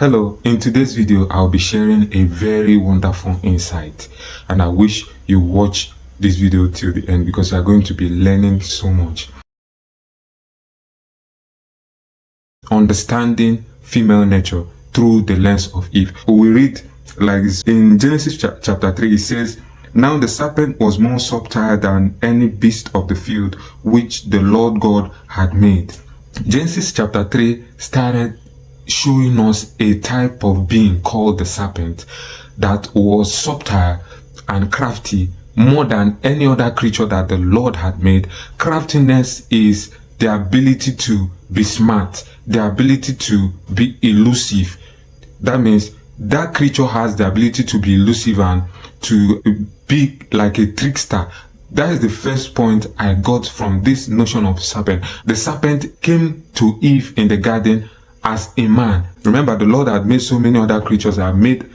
Hello, in today's video, I'll be sharing a very wonderful insight, and I wish you watch this video till the end because you are going to be learning so much. Understanding female nature through the lens of Eve. We read like this in Genesis chapter 3, it says, "Now the serpent was more subtle than any beast of the field which the Lord God had made." Genesis chapter 3 started showing us a type of being called the serpent that was subtle and crafty more than any other creature that the Lord had made. Craftiness is the ability to be smart, the ability to be elusive. That means that creature has the ability to be elusive and to be like a trickster. That is the first point I got from this notion of serpent. The serpent came to Eve in the garden as a man. Remember, the Lord had made so many other creatures. Had made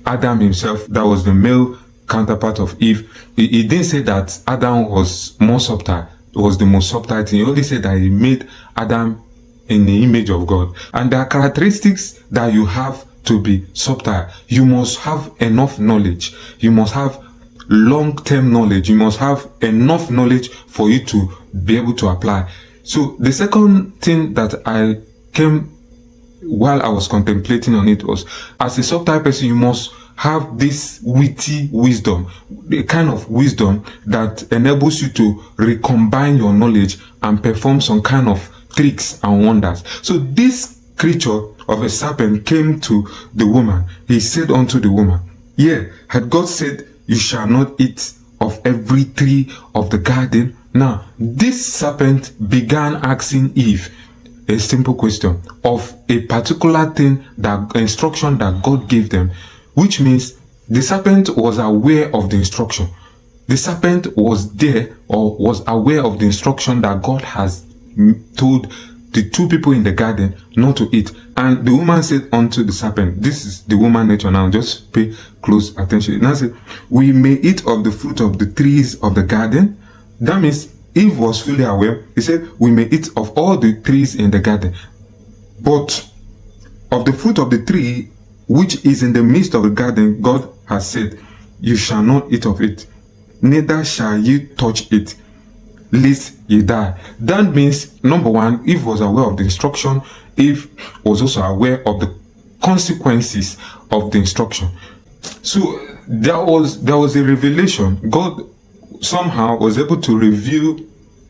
Adam himself, that was the male counterpart of Eve. He didn't say that Adam was more subtle, was the most subtle thing. He only said that he made Adam in the image of God. And there are characteristics that you have to be subtle. You must have enough knowledge. You must have long-term knowledge. You must have enough knowledge for you to be able to apply. So the second thing that I came while I was contemplating on it was, as a subtle person, you must have this witty wisdom, the kind of wisdom that enables you to recombine your knowledge and perform some kind of tricks and wonders. So this creature of a serpent came to the woman. He said unto the woman, "Yeah, had God said, you shall not eat of every tree of the garden?" Now, this serpent began asking Eve a simple question of a particular thing, that instruction that God gave them, which means the serpent was aware of the instruction. The serpent was there, or was aware of the instruction that God has told the two people in the garden not to eat. And the woman said unto the serpent, this is the woman nature now, just pay close attention. Now said, "We may eat of the fruit of the trees of the garden." That means Eve was fully aware. He said, "We may eat of all the trees in the garden, but of the fruit of the tree which is in the midst of the garden, God has said, you shall not eat of it, neither shall you touch it, lest ye die." That means, number one, Eve was aware of the instruction. Eve was also aware of the consequences of the instruction. So there was a revelation. God somehow was able to reveal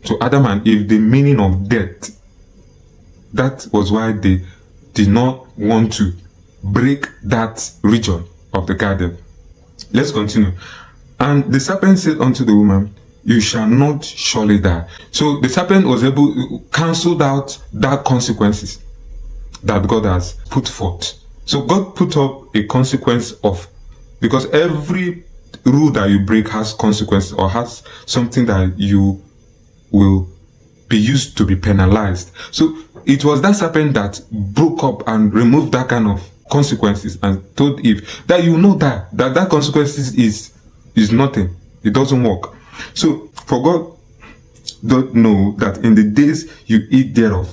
to Adam and Eve the meaning of death. That was why they did not want to break that region of the garden. Let's continue. "And the serpent said unto the woman, you shall not surely die." So the serpent was able to cancel out that consequences that God has put forth. So God put up a consequence of, because every rule that you break has consequences, or has something that you will be used to be penalized. So it was that serpent that broke up and removed that kind of consequences and told Eve that you know that consequences is nothing. It doesn't work. So for God don't know that in the days you eat thereof,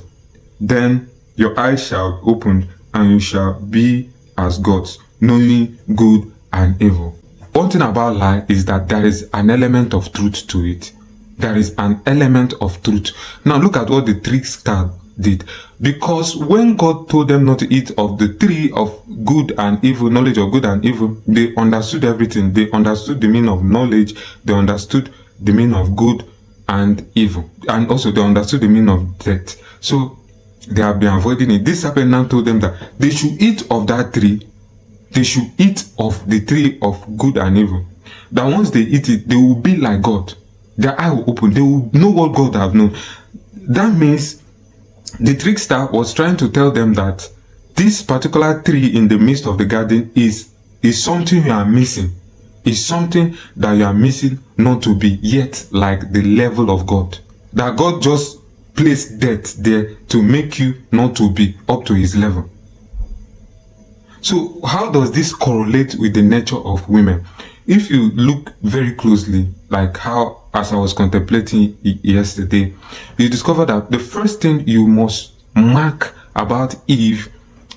then your eyes shall open, and you shall be as gods, knowing good and evil. One thing about lie is that there is an element of truth to it. There is an element of truth. Now look at what the trickster did. Because when God told them not to eat of the tree of good and evil, knowledge of good and evil, they understood everything. They understood the meaning of knowledge. They understood the meaning of good and evil. And also they understood the meaning of death. So they have been avoiding it. This serpent now told them that they should eat of that tree. They should eat of the tree of good and evil. That once they eat it, they will be like God. Their eye will open. They will know what God have known. That means the trickster was trying to tell them that this particular tree in the midst of the garden is something you are missing. Is something that you are missing, not to be yet like the level of God. That God just placed death there to make you not to be up to his level. So how does this correlate with the nature of women? If you look very closely, like how, as I was contemplating yesterday, you discover that the first thing you must mark about Eve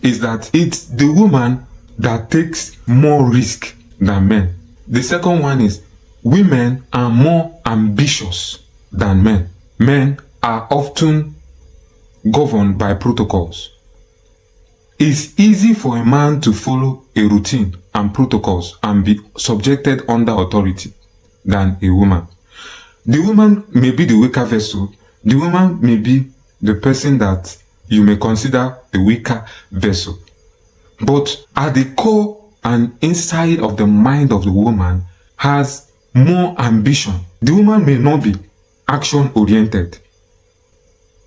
is that it's the woman that takes more risk than men. The second one is women are more ambitious than men. Men are often governed by protocols. It's easy for a man to follow a routine and protocols and be subjected under authority than a woman. The woman may be the weaker vessel. The woman may be the person that you may consider the weaker vessel. But at the core and inside of the mind of the woman has more ambition. The woman may not be action-oriented.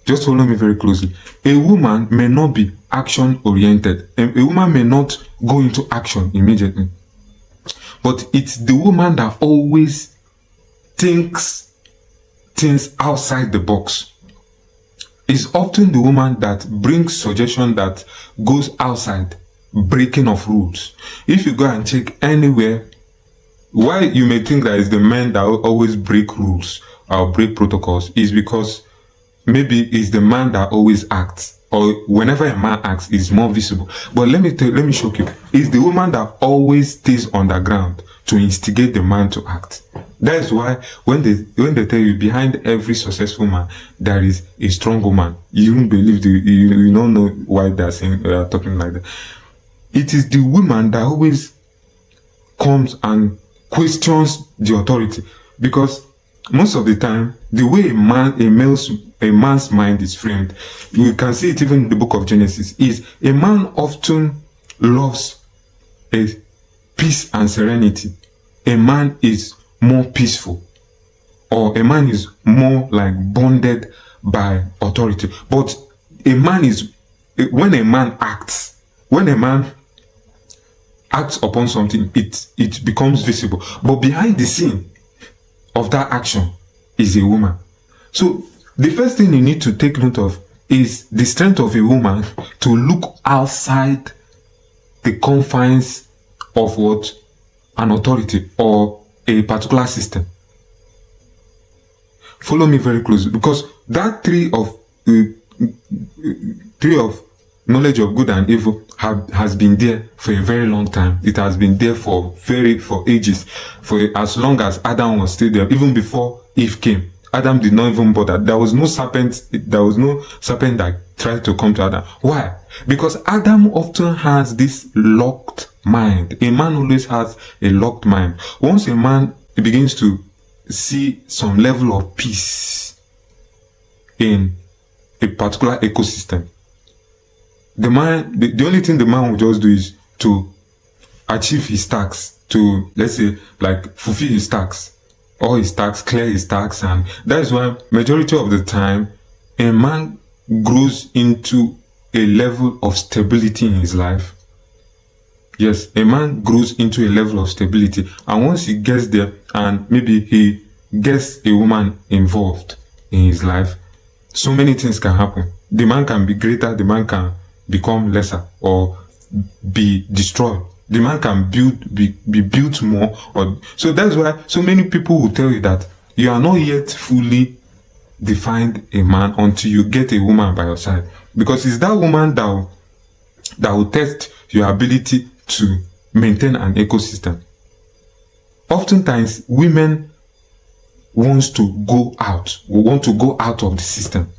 Just follow me very closely. A woman may not be action-oriented. A woman may not go into action immediately. But it's the woman that always thinks things outside the box. It's often the woman that brings suggestion that goes outside, breaking of rules. If you go and check anywhere, why you may think that it's the men that always break rules or break protocols is because maybe it's the man that always acts, or whenever a man acts, is more visible. But let me shock you. It's the woman that always stays on the ground to instigate the man to act. That is why when they tell you behind every successful man there is a strong woman, you won't believe you don't know why they're talking like that. It is the woman that always comes and questions the authority, because most of the time the way a man's mind is framed, we can see it even in the book of Genesis, is a man often loves a peace and serenity. A man is more peaceful, or a man is more like bonded by authority. But when a man acts upon something, it becomes visible. But behind the scene of that action is a woman. So the first thing you need to take note of is the strength of a woman to look outside the confines of what? An authority or a particular system. Follow me very closely, because that tree of knowledge of good and evil has been there for a very long time. It has been there for ages, for as long as Adam was still there, even before Eve came. Adam did not even bother. There was no serpent that tried to come to Adam. Why? Because Adam often has this locked mind. A man always has a locked mind. Once a man begins to see some level of peace in a particular ecosystem, the only thing the man will just do is to achieve his tasks, to, let's say, like fulfill his tasks, all his tasks, clear his tasks. And that is why majority of the time a man grows into a level of stability in his life. Yes, a man grows into a level of stability, and once he gets there and maybe he gets a woman involved in his life, so many things can happen. The man can be greater, the man can become lesser or be destroyed. The man can be built more. So that's why so many people will tell you that you are not yet fully defined a man until you get a woman by your side, because it's that woman that will test your ability to maintain an ecosystem. Oftentimes women want to go out of the system.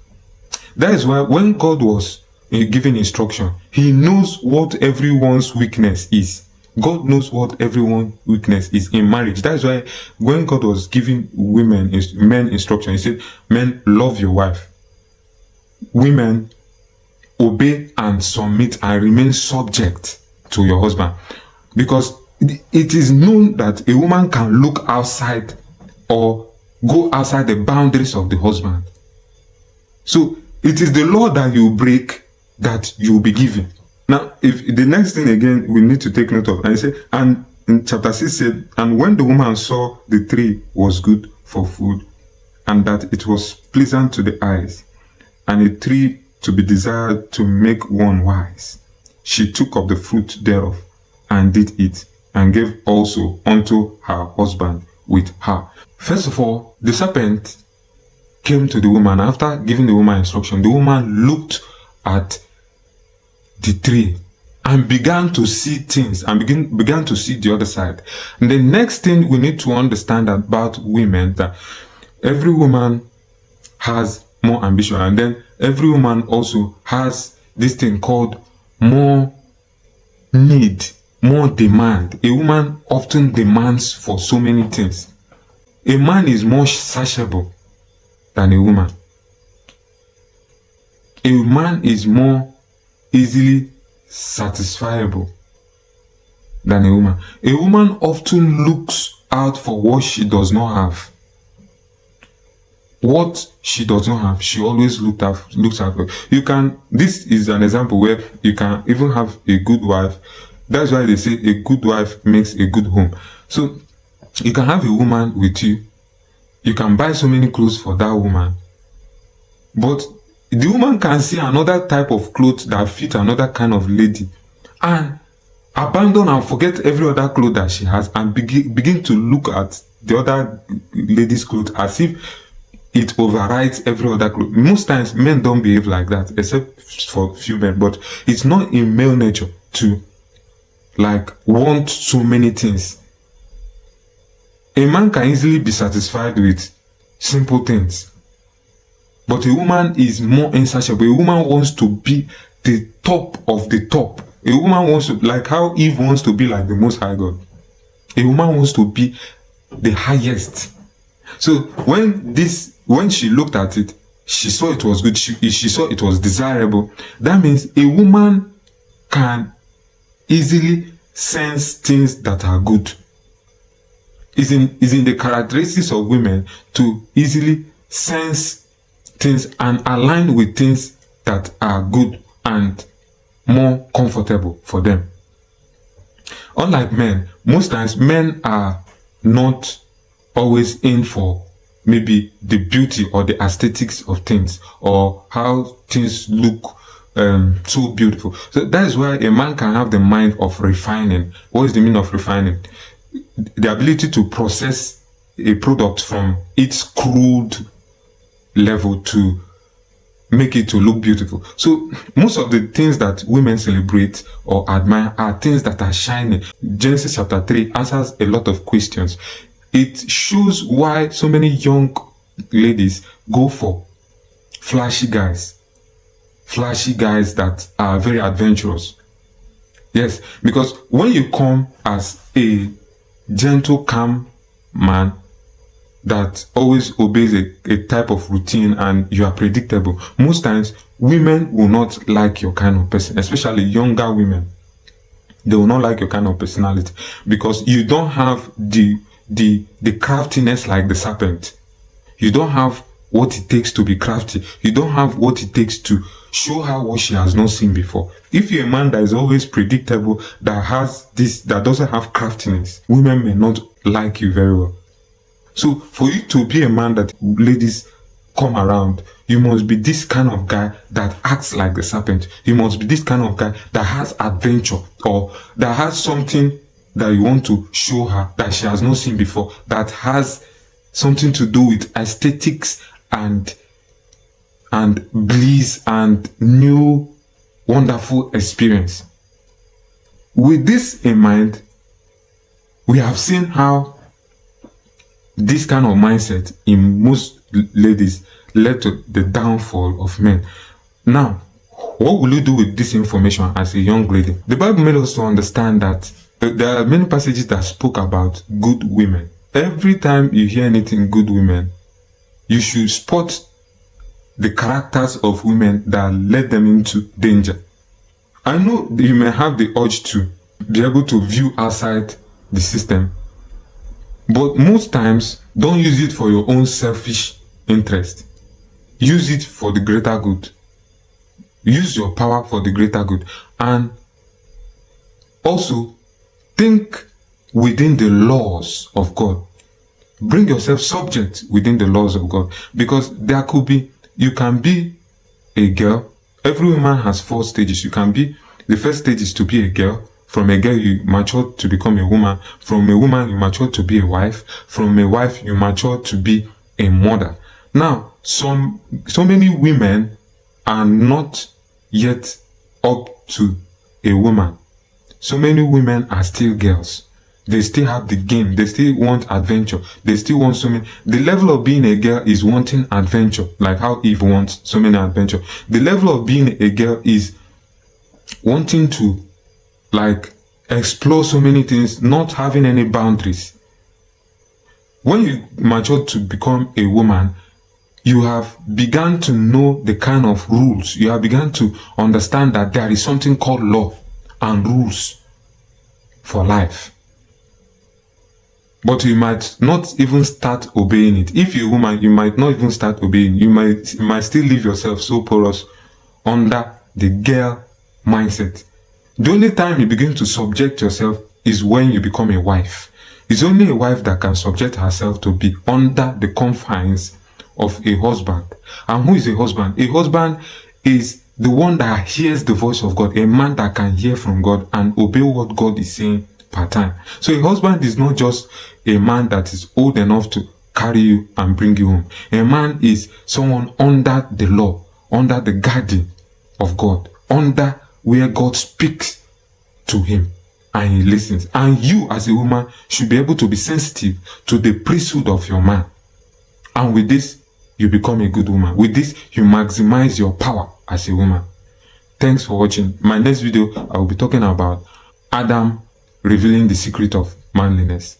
That is why when God was giving instruction, he knows what everyone's weakness is. God knows what everyone's weakness is in marriage. That is why when God was giving men instruction, he said, men, love your wife. Women, obey and submit and remain subject to your husband. Because it is known that a woman can look outside or go outside the boundaries of the husband. So it is the law that you break that you will be given. Now, if the next thing again we need to take note of, and say, and in chapter 6 said, and when the woman saw the tree was good for food, and that it was pleasant to the eyes, and a tree to be desired to make one wise, she took of the fruit thereof, and did eat, and gave also unto her husband with her. First of all, the serpent came to the woman. After giving the woman instruction, the woman looked at the tree and began to see things and began to see the other side. And the next thing we need to understand about women, that every woman has more ambition, and then every woman also has this thing called more need, more demand. A woman often demands for so many things. A man is more satiable than a woman. A man is more easily satisfiable than a woman. A woman often looks out for what she does not have. What she does not have, she always looks out for. This is an example where you can even have a good wife. That's why they say a good wife makes a good home. So you can have a woman with you. You can buy so many clothes for that woman. But the woman can see another type of clothes that fit another kind of lady and abandon and forget every other clothes that she has and begin to look at the other lady's clothes as if it overrides every other clothes. Most times men don't behave like that, except for few men, but it's not in male nature to want so many things. A man can easily be satisfied with simple things. But a woman is more insatiable. A woman wants to be the top of the top. A woman wants to, like how Eve wants to be like the Most High God. A woman wants to be the highest. So when she looked at it, she saw it was good. She saw it was desirable. That means a woman can easily sense things that are good. It's in the characteristics of women to easily sense things and align with things that are good and more comfortable for them. Unlike men, most times men are not always in for maybe the beauty or the aesthetics of things or how things look so beautiful. So that is why a man can have the mind of refining. What is the meaning of refining? The ability to process a product from its crude level to make it to look beautiful. So most of the things that women celebrate or admire are things that are shiny. Genesis chapter 3 answers a lot of questions. It shows why so many young ladies go for flashy guys that are very adventurous. Yes, because when you come as a gentle, calm man that always obeys a type of routine and you are predictable, most times women will not like your kind of person, especially younger women. They will not like your kind of personality because you don't have the craftiness like the serpent. You don't have what it takes to be crafty. You don't have what it takes to show her what she has not seen before. If you're a man that is always predictable, that doesn't have craftiness, women may not like you very well. So for you to be a man that ladies come around, you must be this kind of guy that acts like the serpent. You must be this kind of guy that has adventure or that has something that you want to show her that she has not seen before, that has something to do with aesthetics and bliss and new wonderful experience. With this in mind, we have seen how this kind of mindset in most ladies led to the downfall of men. Now, what will you do with this information as a young lady? The Bible made us to understand that there are many passages that spoke about good women. Every time you hear anything good women, you should spot the characters of women that led them into danger. I know you may have the urge to be able to view outside the system, but most times don't use it for your own selfish interest. Use it for the greater good. Use your power for the greater good. And also think within the laws of God. Bring yourself subject within the laws of God, because you can be a girl. Every woman has 4 stages. The first stage is to be a girl. From a girl, you mature to become a woman. From a woman, you mature to be a wife. From a wife, you mature to be a mother. Now, so many women are not yet up to a woman, so many women are still girls. They still have the game. They still want adventure. They still want so many. The level of being a girl is wanting adventure, like how Eve wants so many adventure. The level of being a girl is wanting to like explore so many things, not having any boundaries. When you mature to become a woman, you have begun to know the kind of rules. You have begun to understand that there is something called law and rules for life. But you might not even start obeying it. If you're a woman, you might not even start obeying. You might still leave yourself so porous under the girl mindset. The only time you begin to subject yourself is when you become a wife. It's only a wife that can subject herself to be under the confines of a husband. And who is a husband? A husband is the one that hears the voice of God, a man that can hear from God and obey what God is saying per time. So a husband is not just a man that is old enough to carry you and bring you home. A man is someone under the law, under the guardian of God, under where God speaks to him and he listens. And you as a woman should be able to be sensitive to the priesthood of your man. And with this, you become a good woman. With this, you maximize your power as a woman. Thanks for watching. My next video, I will be talking about Adam revealing the secret of manliness.